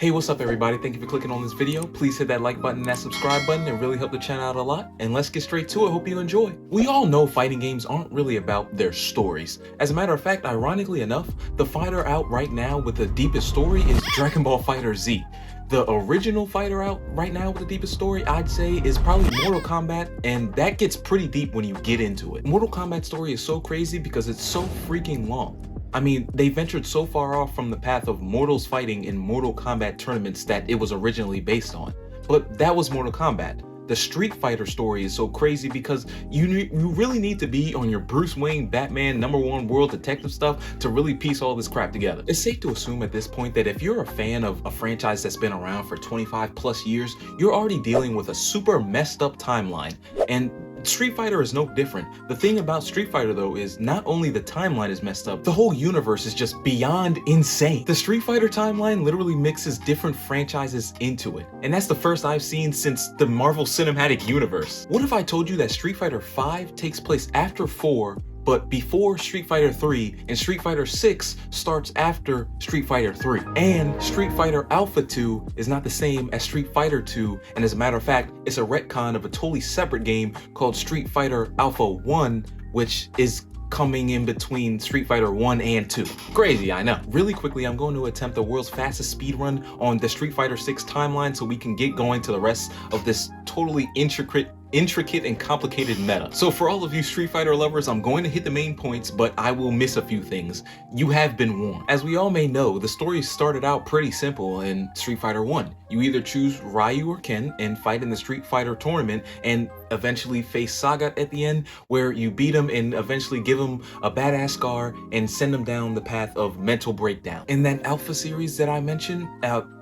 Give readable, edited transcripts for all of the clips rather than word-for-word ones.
Hey, what's up everybody? Thank you for clicking on this video. Please hit that like button and that subscribe button. It really help the channel out a lot. And let's get straight to it. Hope you enjoy. We all know fighting games aren't really about their stories. As a matter of fact, ironically enough, the fighter out right now with the deepest story is Dragon Ball FighterZ. The original fighter out right now with the deepest story, I'd say, is probably Mortal Kombat, and that gets pretty deep when you get into it. Mortal Kombat's story is so crazy because it's so freaking long. I mean, they ventured so far off from the path of mortals fighting in Mortal Kombat tournaments that it was originally based on. But that was Mortal Kombat. The Street Fighter story is so crazy because you really need to be on your Bruce Wayne, Batman, #1 world detective stuff to really piece all this crap together. It's safe to assume at this point that if you're a fan of a franchise that's been around for 25 plus years, you're already dealing with a super messed up timeline. And Street Fighter is no different. The thing about Street Fighter though is not only the timeline is messed up, the whole universe is just beyond insane. The Street Fighter timeline literally mixes different franchises into it, and that's the first I've seen since the Marvel Cinematic Universe. What if I told you that Street Fighter V takes place after 4, but before Street Fighter 3, and Street Fighter 6 starts after Street Fighter 3. And Street Fighter Alpha 2 is not the same as Street Fighter 2, and as a matter of fact, it's a retcon of a totally separate game called Street Fighter Alpha 1, which is coming in between Street Fighter 1 and 2. Crazy, I know. Really quickly, I'm going to attempt the world's fastest speedrun on the Street Fighter 6 timeline so we can get going to the rest of this totally intricate and complicated meta. So for all of you Street Fighter lovers, I'm going to hit the main points, but I will miss a few things. You have been warned. As we all may know, the story started out pretty simple in Street Fighter 1. You either choose Ryu or Ken and fight in the Street Fighter tournament and eventually face Sagat at the end, where you beat him and eventually give him a badass scar and send him down the path of mental breakdown. In that Alpha series that I mentioned,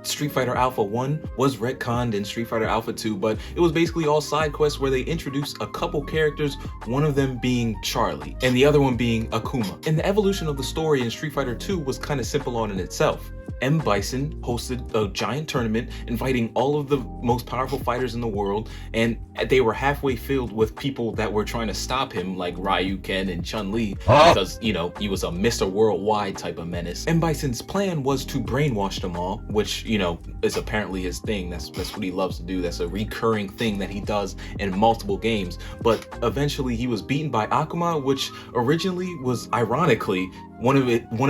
Street Fighter Alpha 1 was retconned in Street Fighter Alpha 2, but it was basically all side quests where they introduced a couple characters, one of them being Charlie and the other one being Akuma. And the evolution of the story in Street Fighter 2 was kind of simple on in itself. M. Bison hosted a giant tournament inviting all of the most powerful fighters in the world, and they were halfway filled with people that were trying to stop him, like Ryu, Ken, and Chun-Li, because, you know, he was a Mr. Worldwide type of menace. M. Bison's plan was to brainwash them all, which, you know, is apparently his thing. That's what he loves to do. That's a recurring thing that he does in multiple games. But eventually he was beaten by Akuma, which originally was, ironically, one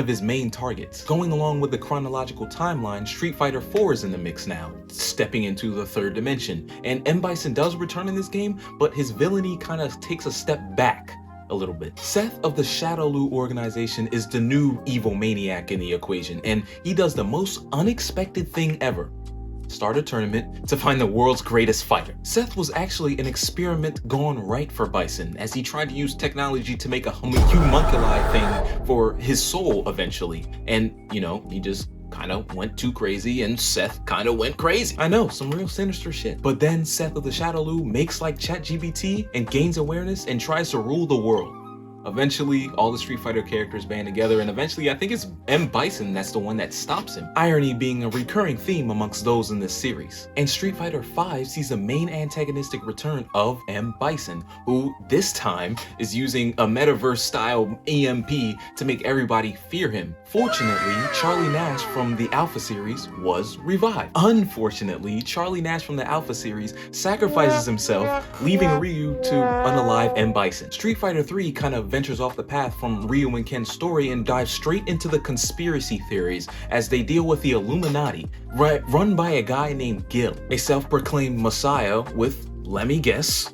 of his main targets. Going along with the chronological timeline, Street Fighter 4 is in the mix now, stepping into the third dimension. And M. Bison does return in this game, but his villainy kind of takes a step back a little bit. Seth of the Shadowloo organization is the new evil maniac in the equation, and he does the most unexpected thing ever. Start a tournament to find the world's greatest fighter. Seth was actually an experiment gone right for Bison, as he tried to use technology to make a homunculi thing for his soul eventually. And, you know, he just kind of went too crazy and Seth kind of went crazy. I know, some real sinister shit. But then Seth of the Shadowloo makes like ChatGPT and gains awareness and tries to rule the world. Eventually, all the Street Fighter characters band together, and eventually I think it's M. Bison that's the one that stops him. Irony being a recurring theme amongst those in this series. And Street Fighter V sees the main antagonistic return of M. Bison, who this time is using a metaverse-style EMP to make everybody fear him. Fortunately, Charlie Nash from the Alpha series was revived. Unfortunately, Charlie Nash from the Alpha series sacrifices himself, leaving Ryu to unalive M. Bison. Street Fighter 3 kind of ventures off the path from Ryu and Ken's story and dives straight into the conspiracy theories as they deal with the Illuminati, run by a guy named Gil, a self-proclaimed messiah with, let me guess,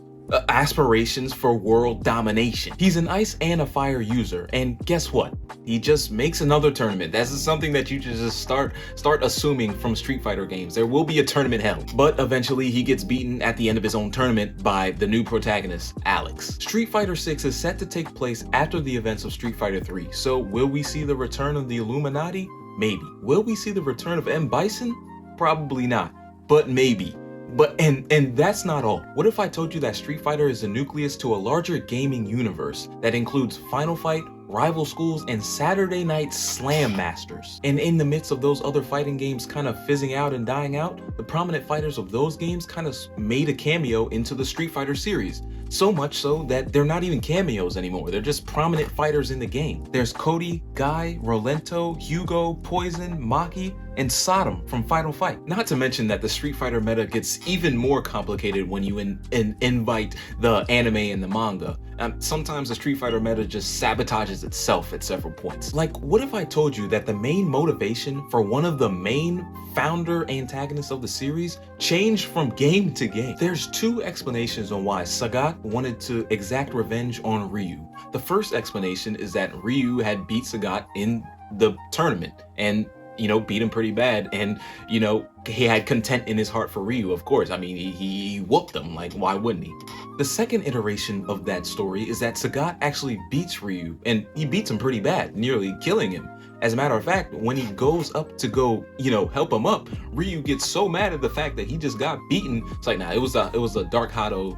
aspirations for world domination. He's an ice and a fire user, and guess what? He just makes another tournament. That's something that you just start assuming from Street Fighter games. There will be a tournament held, but eventually he gets beaten at the end of his own tournament by the new protagonist, Alex. Street Fighter 6 is set to take place after the events of Street Fighter 3, so will we see the return of the Illuminati? Maybe. Will we see the return of M. Bison? Probably not, but maybe. But and that's not all. What if I told you that Street Fighter is the nucleus to a larger gaming universe that includes Final Fight, Rival Schools, and Saturday Night Slam Masters? And in the midst of those other fighting games kind of fizzing out and dying out, the prominent fighters of those games kind of made a cameo into the Street Fighter series. So much so that they're not even cameos anymore. They're just prominent fighters in the game. There's Cody, Guy, Rolento, Hugo, Poison, Maki, and Sodom from Final Fight. Not to mention that the Street Fighter meta gets even more complicated when you invite the anime and the manga. Sometimes the Street Fighter meta just sabotages itself at several points. Like, what if I told you that the main motivation for one of the main founder antagonists of the series changed from game to game? There's two explanations on why Sagat wanted to exact revenge on Ryu. The first explanation is that Ryu had beat Sagat in the tournament and, you know, beat him pretty bad, and, you know, he had content in his heart for Ryu, of course. I mean, he whooped him, like, why wouldn't he? The second iteration of that story is that Sagat actually beats Ryu, and he beats him pretty bad, nearly killing him. As a matter of fact, when he goes up to go, you know, help him up, Ryu gets so mad at the fact that he just got beaten. It's like, nah, it was a dark Hado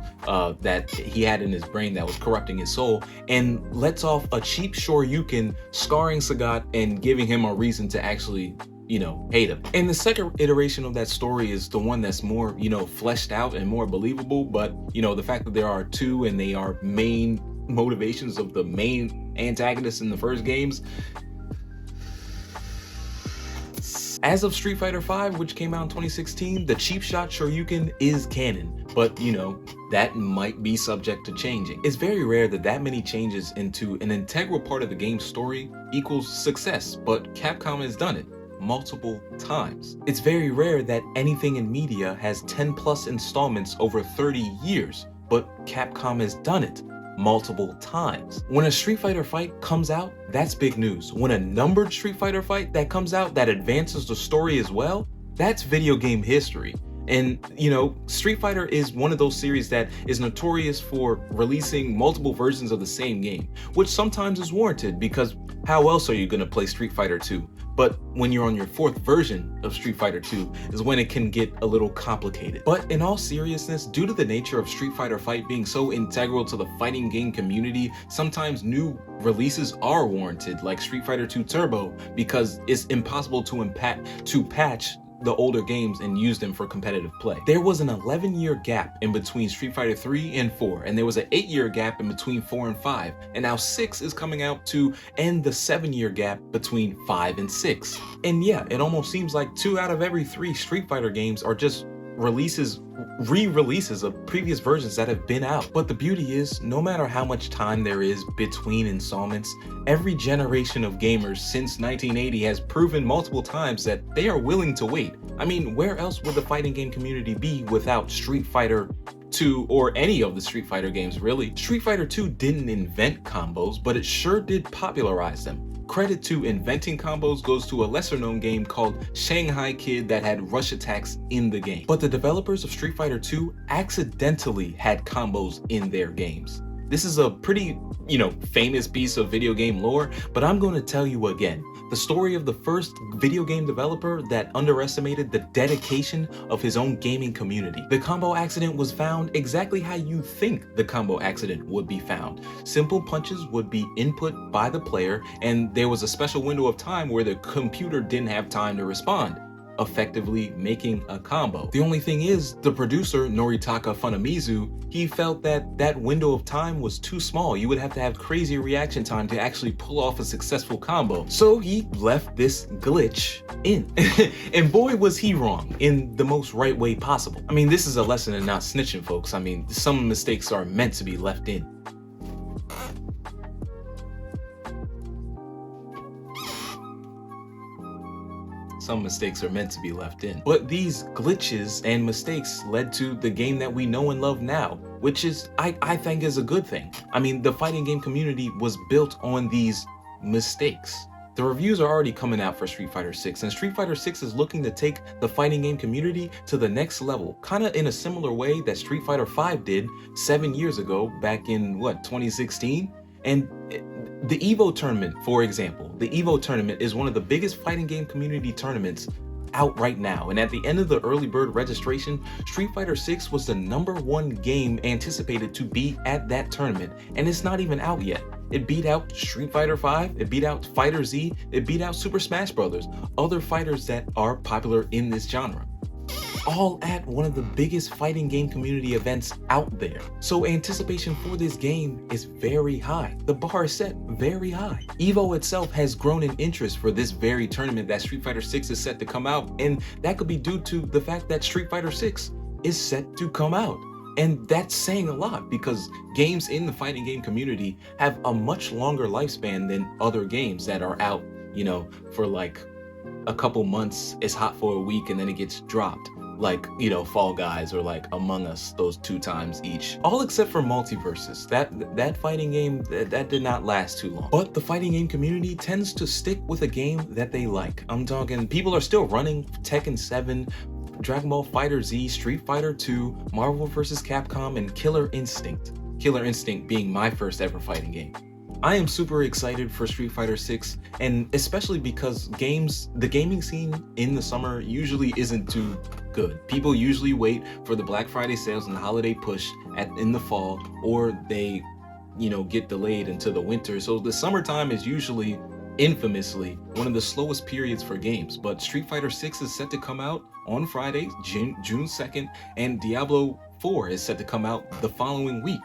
that he had in his brain that was corrupting his soul, and lets off a cheap Shoryuken, scarring Sagat and giving him a reason to actually, you know, hate him. And the second iteration of that story is the one that's more, you know, fleshed out and more believable. But, you know, the fact that there are two and they are main motivations of the main antagonists in the first games. As of Street Fighter V, which came out in 2016, the cheap shot Shoryuken is canon, but, you know, that might be subject to changing. It's very rare that that many changes into an integral part of the game's story equals success, but Capcom has done it multiple times. It's very rare that anything in media has 10 plus installments over 30 years, but Capcom has done it multiple times. When a Street Fighter fight comes out, that's big news. When a numbered Street Fighter fight that comes out that advances the story as well, that's video game history. And, you know, Street Fighter is one of those series that is notorious for releasing multiple versions of the same game, which sometimes is warranted because how else are you going to play Street Fighter 2? But when you're on your fourth version of Street Fighter 2 is when it can get a little complicated. But in all seriousness, due to the nature of Street Fighter V being so integral to the fighting game community, sometimes new releases are warranted, like Street Fighter 2 Turbo, because it's impossible to patch the older games and use them for competitive play. There was an 11-year gap in between Street Fighter 3 and 4, and there was an 8-year gap in between 4 and 5, and now 6 is coming out to end the 7-year gap between 5 and 6. And yeah, it almost seems like 2 out of every 3 Street Fighter games are just re-releases of previous versions that have been out. But the beauty is, no matter how much time there is between installments, every generation of gamers since 1980 has proven multiple times that they are willing to wait. I mean, where else would the fighting game community be without Street Fighter 2 or any of the Street Fighter games, really? Street Fighter 2 didn't invent combos, but it sure did popularize them. Credit to inventing combos goes to a lesser known game called Shanghai Kid that had rush attacks in the game. But the developers of Street Fighter 2 accidentally had combos in their games. This is a pretty, you know, famous piece of video game lore, but I'm going to tell you again. The story of the first video game developer that underestimated the dedication of his own gaming community. The combo accident was found exactly how you think the combo accident would be found. Simple punches would be input by the player, and there was a special window of time where the computer didn't have time to respond, effectively making a combo. The only thing is, the producer, Noritaka Funamizu, he felt that that window of time was too small. You would have to have crazy reaction time to actually pull off a successful combo. So he left this glitch in. And boy, was he wrong in the most right way possible. I mean, this is a lesson in not snitching, folks. I mean, some mistakes are meant to be left in. Some mistakes are meant to be left in. But these glitches and mistakes led to the game that we know and love now, which is, I think, is a good thing. I mean, the fighting game community was built on these mistakes. The reviews are already coming out for Street Fighter 6, and Street Fighter 6 is looking to take the fighting game community to the next level, kind of in a similar way that Street Fighter 5 did 7 years ago, back in, 2016? And the EVO tournament, for example, the EVO tournament is one of the biggest fighting game community tournaments out right now. And at the end of the early bird registration, Street Fighter 6 was the #1 game anticipated to be at that tournament. And it's not even out yet. It beat out Street Fighter 5, it beat out Fighter Z, it beat out Super Smash Bros., other fighters that are popular in this genre. all at one of the biggest fighting game community events out there. So anticipation for this game is very high. The bar is set very high. EVO itself has grown in interest for this very tournament that Street Fighter 6 is set to come out, and that could be due to the fact that Street Fighter 6 is set to come out. And that's saying a lot because games in the fighting game community have a much longer lifespan than other games that are out, you know, for like a couple months, it's hot for a week, and then it gets dropped. Like, you know, Fall Guys or like Among Us, those 2 times each. All except for Multiverses. That fighting game, that did not last too long. But the fighting game community tends to stick with a game that they like. I'm talking, people are still running Tekken 7, Dragon Ball FighterZ, Street Fighter 2, Marvel vs. Capcom, and Killer Instinct. Killer Instinct being my first ever fighting game. I am super excited for Street Fighter 6, and especially because the gaming scene in the summer usually isn't too good. People usually wait for the Black Friday sales and the holiday push in the fall, or they, you know, get delayed into the winter. So the summertime is usually infamously one of the slowest periods for games, but Street Fighter 6 is set to come out on Friday, June 2nd, and Diablo 4 is set to come out the following week.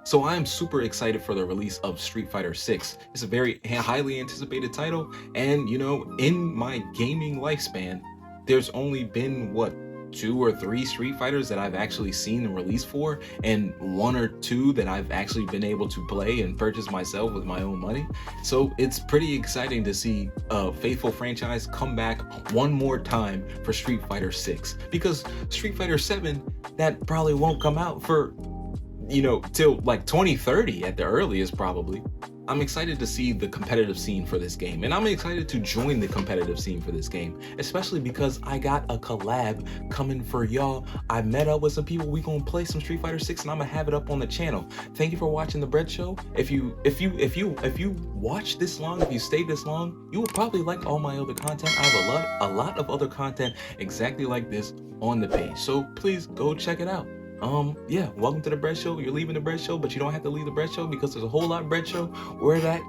So I am super excited for the release of Street Fighter 6. It's a very highly anticipated title, and you know, in my gaming lifespan, there's only been, what, 2 or 3 Street Fighters that I've actually seen the release for, and 1 or 2 that I've actually been able to play and purchase myself with my own money. So it's pretty exciting to see a faithful franchise come back one more time for Street Fighter 6, because Street Fighter 7, that probably won't come out for, you know, till like 2030 at the earliest probably. I'm excited to see the competitive scene for this game, and I'm excited to join the competitive scene for this game, especially because I got a collab coming for y'all. I met up with some people. We gonna play some Street Fighter 6, and I'm gonna have it up on the channel. Thank you for watching the Bread Show. If you watched this long, if you stayed this long, you will probably like all my other content. I have a lot of other content exactly like this on the page, so please go check it out. Yeah, welcome to the Bread Show. You're leaving the Bread Show, but you don't have to leave the Bread Show because there's a whole lot of Bread Show where that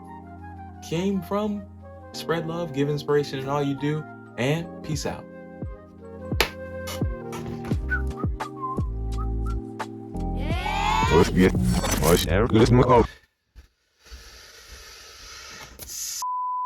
came from. Spread love, give inspiration in all you do, and peace out. Yeah.